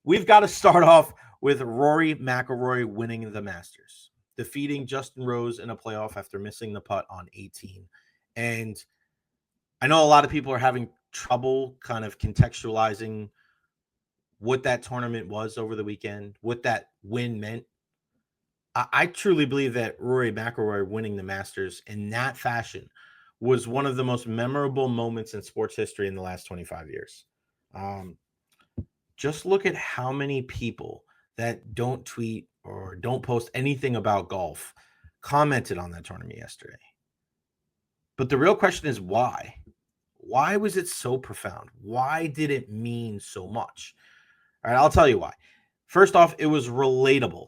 we've got to start off with Rory McIlroy winning the Masters, defeating Justin Rose in a playoff after missing the putt on 18. And I know a lot of people are having trouble kind of contextualizing what that tournament was over the weekend, what that win meant. I truly believe that Rory McIlroy winning the Masters in that fashion was one of the most memorable moments in sports history in the last 25 years. Um, just look at how many people that don't tweet or don't post anything about golf commented on that tournament yesterday. But the real question is why? Why was it so profound? Why did it mean so much? All right, I'll tell you why. First off, it was relatable.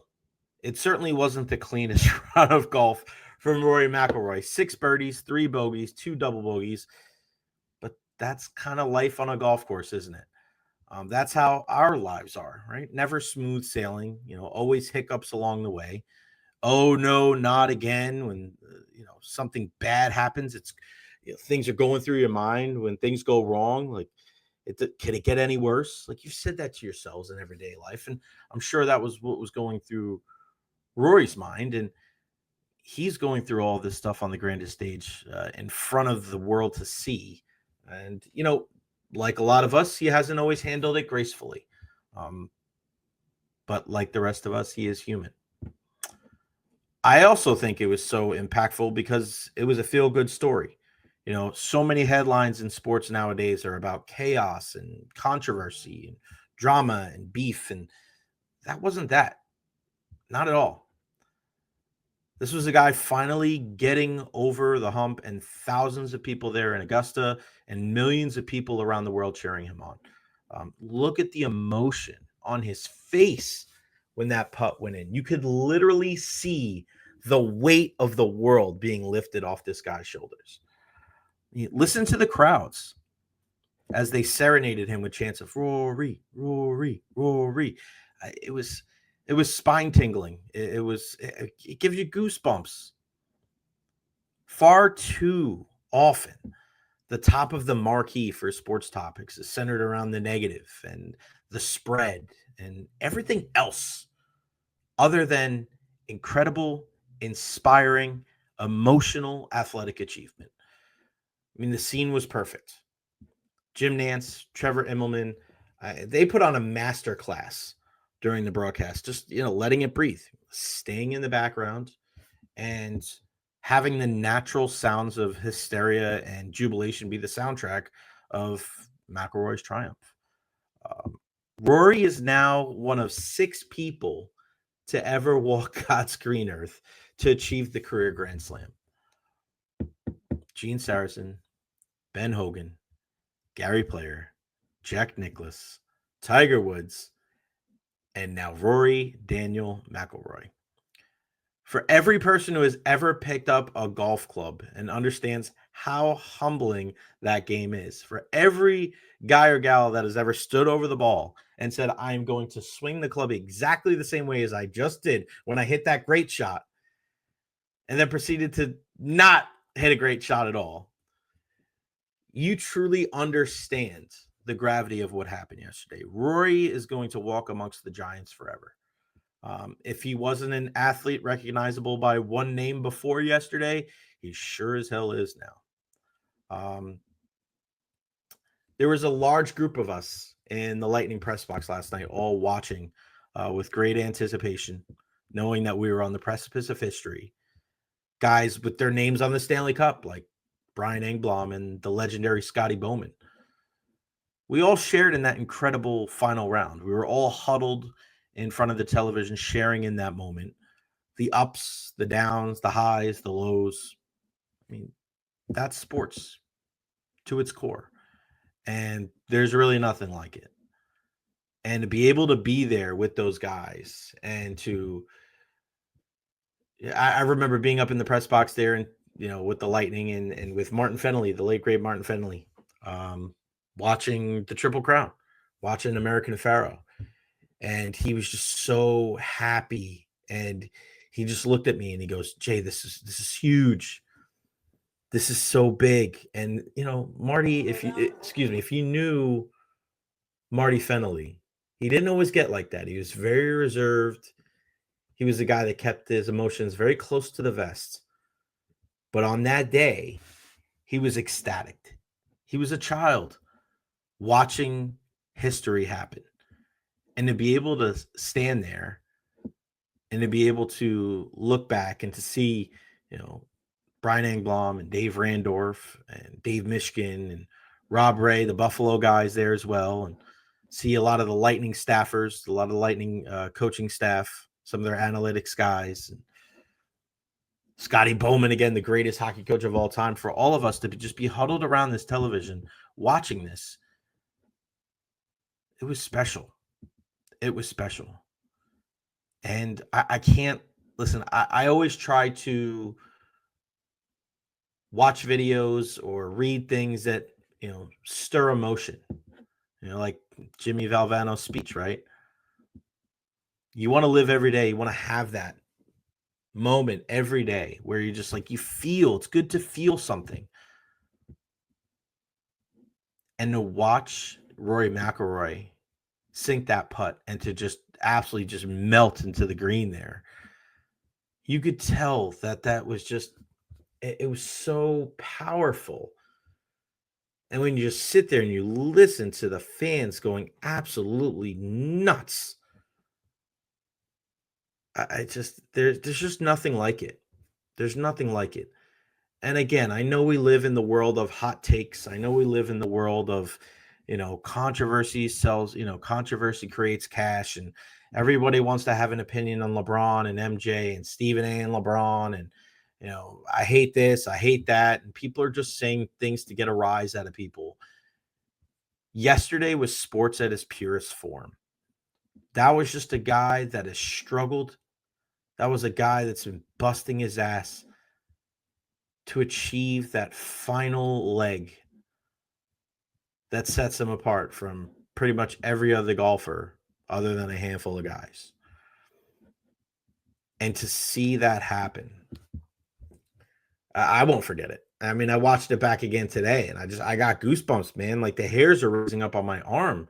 It certainly wasn't the cleanest round of golf from Rory McIlroy. 6 birdies, 3 bogeys, 2 double bogeys. But that's kind of life on a golf course, isn't it? That's how our lives are, right? Never smooth sailing, always hiccups along the way. Oh, no, not again. When, something bad happens, things are going through your mind when things go wrong. Like, can it get any worse? Like, you've said that to yourselves in everyday life. And I'm sure that was what was going through Rory's mind. And he's going through all this stuff on the grandest stage in front of the world to see. And, like a lot of us, he hasn't always handled it gracefully. But like the rest of us, he is human. I also think it was so impactful because it was a feel-good story. So many headlines in sports nowadays are about chaos and controversy and drama and beef, and that wasn't that. Not at all. This was a guy finally getting over the hump and thousands of people there in Augusta and millions of people around the world cheering him on. Look at the emotion on his face when that putt went in. You could literally see the weight of the world being lifted off this guy's shoulders. Listen to the crowds as they serenaded him with chants of Rory, Rory, Rory. It was spine tingling. It gives you goosebumps. Far too often, the top of the marquee for sports topics is centered around the negative and the spread and everything else other than incredible, inspiring, emotional athletic achievement. I mean, the scene was perfect. Jim Nantz, Trevor Immelman, they put on a master class during the broadcast, just, letting it breathe, staying in the background and having the natural sounds of hysteria and jubilation be the soundtrack of McIlroy's triumph. Rory is now one of 6 people to ever walk God's green earth to achieve the career Grand Slam. Gene Sarazen, Ben Hogan, Gary Player, Jack Nicklaus, Tiger Woods, and now Rory Daniel McIlroy. For every person who has ever picked up a golf club and understands how humbling that game is, for every guy or gal that has ever stood over the ball and said, I am going to swing the club exactly the same way as I just did when I hit that great shot, and then proceeded to not hit a great shot at all, you truly understand the gravity of what happened yesterday. Rory is going to walk amongst the giants forever. If he wasn't an athlete recognizable by one name before yesterday, he sure as hell is now. There was a large group of us in the Lightning press box last night, all watching with great anticipation, knowing that we were on the precipice of history. Guys with their names on the Stanley Cup, like Brian Engblom and the legendary Scotty Bowman. We all shared in that incredible final round. We were all huddled in front of the television, sharing in that moment. The ups, the downs, the highs, the lows. I mean, that's sports to its core. And there's really nothing like it. And to be able to be there with those guys and I remember being up in the press box there and, with the Lightning and with Martin Fennelly, the late, great Martin Fennelly, watching the Triple Crown, watching American Pharaoh. And he was just so happy. And he just looked at me and he goes, Jay, this is huge. This is so big. And, Marty, if you knew Marty Fennelly, He didn't always get like that. He was very reserved. He was the guy that kept his emotions very close to the vest. But on that day, he was ecstatic. He was a child watching history happen. And to be able to stand there and to be able to look back and to see, you know, Brian Engblom and Dave Randorf and Dave Mishkin and Rob Ray, the Buffalo guys there as well, and see a lot of the Lightning staffers, a lot of the Lightning coaching staff, some of their analytics guys, and Scotty Bowman, again, the greatest hockey coach of all time, for all of us to just be huddled around this television watching this. It was special. It was special. And I can't listen. I always try to watch videos or read things that, stir emotion, like Jimmy Valvano's speech, right? You want to live every day. You want to have that moment every day where you're just like, you feel it's good to feel something. And to watch Rory McIlroy sink that putt and to just absolutely just melt into the green there, you could tell that was just, it was so powerful. And when you just sit there and you listen to the fans going absolutely nuts, I just, there's just nothing like it. There's nothing like it. And again, I know we live in the world of hot takes. I know we live in the world of, controversy sells, controversy creates cash, and everybody wants to have an opinion on LeBron and MJ and Stephen A and LeBron. And, I hate this, I hate that. And people are just saying things to get a rise out of people. Yesterday was sports at its purest form. That was just a guy that has struggled. That was a guy that's been busting his ass to achieve that final leg that sets him apart from pretty much every other golfer other than a handful of guys. And to see that happen, I won't forget it. I mean, I watched it back again today and I got goosebumps, man. Like the hairs are raising up on my arm.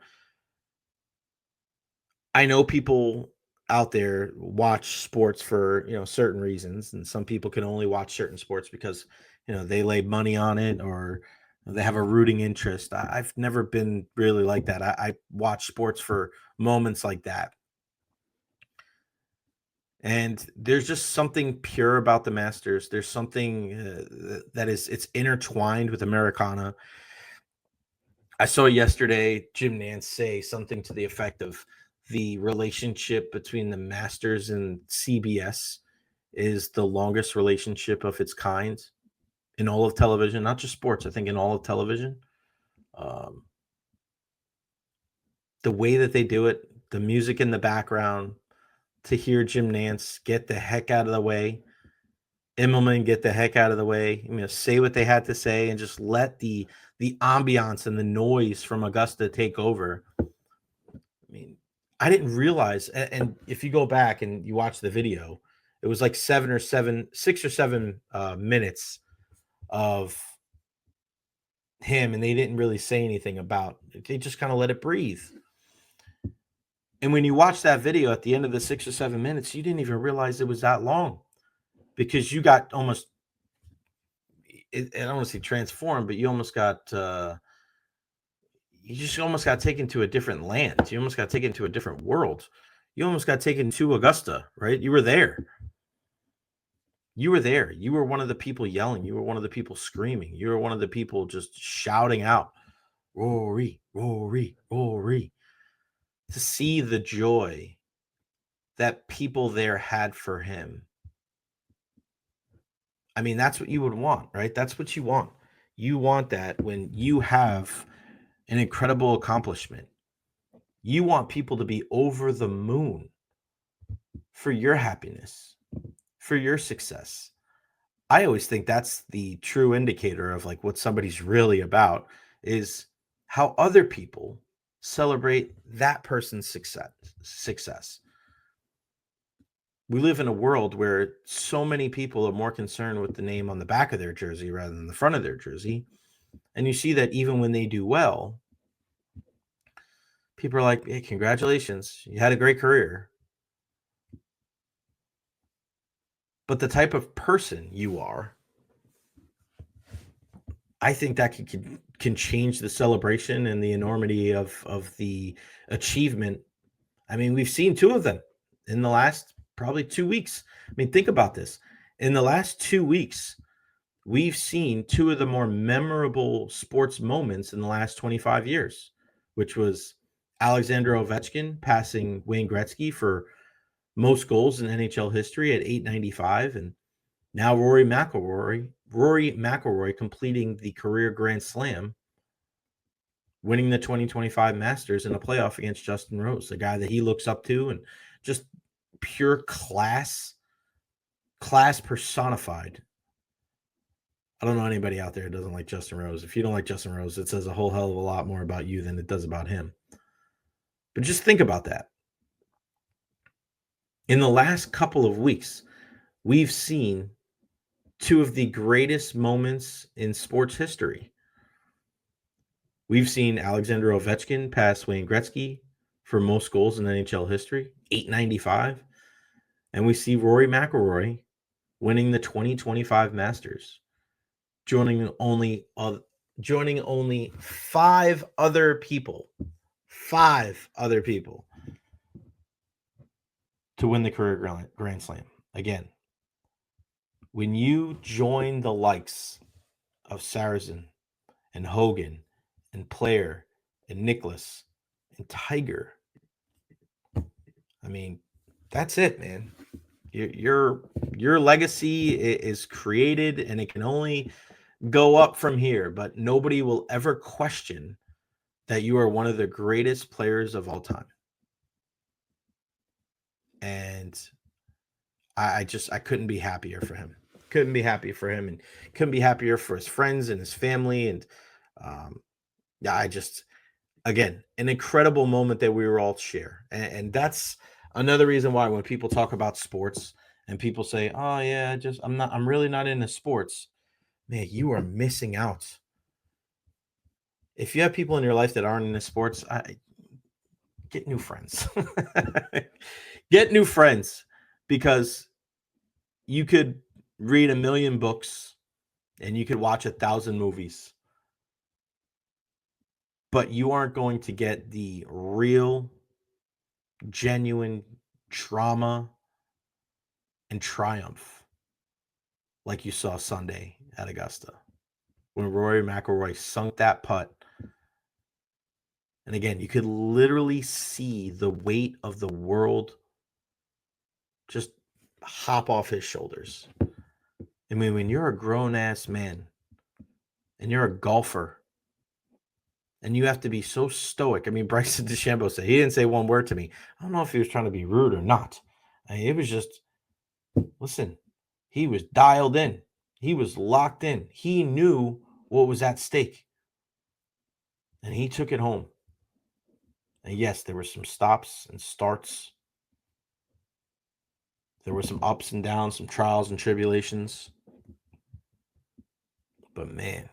I know people out there watch sports for, certain reasons, and some people can only watch certain sports because, they lay money on it or they have a rooting interest. I've never been really like that. I watch sports for moments like that. And there's just something pure about the Masters. There's something it's intertwined with Americana. I saw yesterday Jim Nance say something to the effect of the relationship between the Masters and CBS is the longest relationship of its kind in all of television, not just sports. I think in all of television. The way that they do it, the music in the background, to hear Jim Nance get the heck out of the way, Immelman get the heck out of the way, say what they had to say, and just let the ambiance and the noise from Augusta take over. I mean, I didn't realize, and if you go back and you watch the video, it was like 6 or 7 minutes of him, and they didn't really say anything about it. They just kind of let it breathe. And when you watch that video at the end of the 6 or 7 minutes, you didn't even realize it was that long because you got almost, I don't want to say transformed, but you almost got, you just almost got taken to a different land. You almost got taken to a different world. You almost got taken to Augusta, right? You were there. You were there. You were one of the people yelling. You were one of the people screaming. You were one of the people just shouting out, Rory, Rory, Rory. To see the joy that people there had for him. I mean, that's what you would want, right? That's what you want. You want that when you have an incredible accomplishment. You want people to be over the moon for your happiness, for your success. I always think that's the true indicator of like what somebody's really about, is how other people celebrate that person's success. We live in a world where so many people are more concerned with the name on the back of their jersey rather than the front of their jersey. And you see that even when they do well, people are like, hey, congratulations, you had a great career. But the type of person you are, I think that can change the celebration and the enormity of the achievement. I mean, we've seen two of them in the last probably 2 weeks. I mean, think about this. In the last 2 weeks, we've seen two of the more memorable sports moments in the last 25 years, which was Alexander Ovechkin passing Wayne Gretzky for most goals in NHL history at 895, and now Rory McIlroy completing the career Grand Slam, winning the 2025 Masters in a playoff against Justin Rose, the guy that he looks up to, and just pure class personified. I don't know anybody out there who doesn't like Justin Rose. If you don't like Justin Rose, it says a whole hell of a lot more about you than it does about him. But just think about that. In the last couple of weeks, we've seen two of the greatest moments in sports history. We've seen Alexander Ovechkin pass Wayne Gretzky for most goals in NHL history, 895. And we see Rory McIlroy winning the 2025 Masters, joining only five other people to win the career Grand Slam. Again, when you join the likes of Saracen and Hogan and Player and Nicholas and Tiger, I mean, that's it, man. Your legacy is created, and it can only go up from here, but nobody will ever question that you are one of the greatest players of all time. And I couldn't be happier for him. Couldn't be happier for him, and couldn't be happier for his friends and his family. And yeah, again, an incredible moment that we were all share. And that's another reason why when people talk about sports and people say, oh yeah, I'm really not into sports. Man, you are missing out. If you have people in your life that aren't into sports, get new friends. Get new friends, because you could read 1,000,000 books and you could watch 1,000 movies, but you aren't going to get the real, genuine drama and triumph like you saw Sunday at Augusta when Rory McIlroy sunk that putt. And again, you could literally see the weight of the world just hop off his shoulders. I mean, when you're a grown-ass man and you're a golfer and you have to be so stoic. I mean, Bryson DeChambeau said, he didn't say one word to me. I don't know if he was trying to be rude or not. I mean, it was just, listen, he was dialed in. He was locked in. He knew what was at stake. And he took it home. And yes, there were some stops and starts. There were some ups and downs, some trials and tribulations. But man,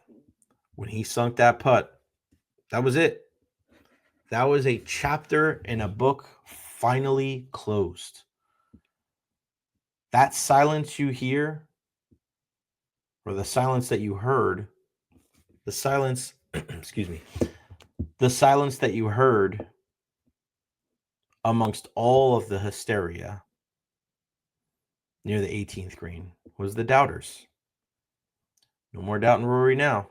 when he sunk that putt, that was it. That was a chapter in a book finally closed. That silence you hear, or the silence that you heard, the silence, excuse me, the silence that you heard amongst all of the hysteria near the 18th green was the doubters. No more doubting Rory now.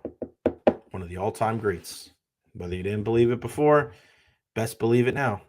One of the all-time greats. Whether you didn't believe it before, best believe it now.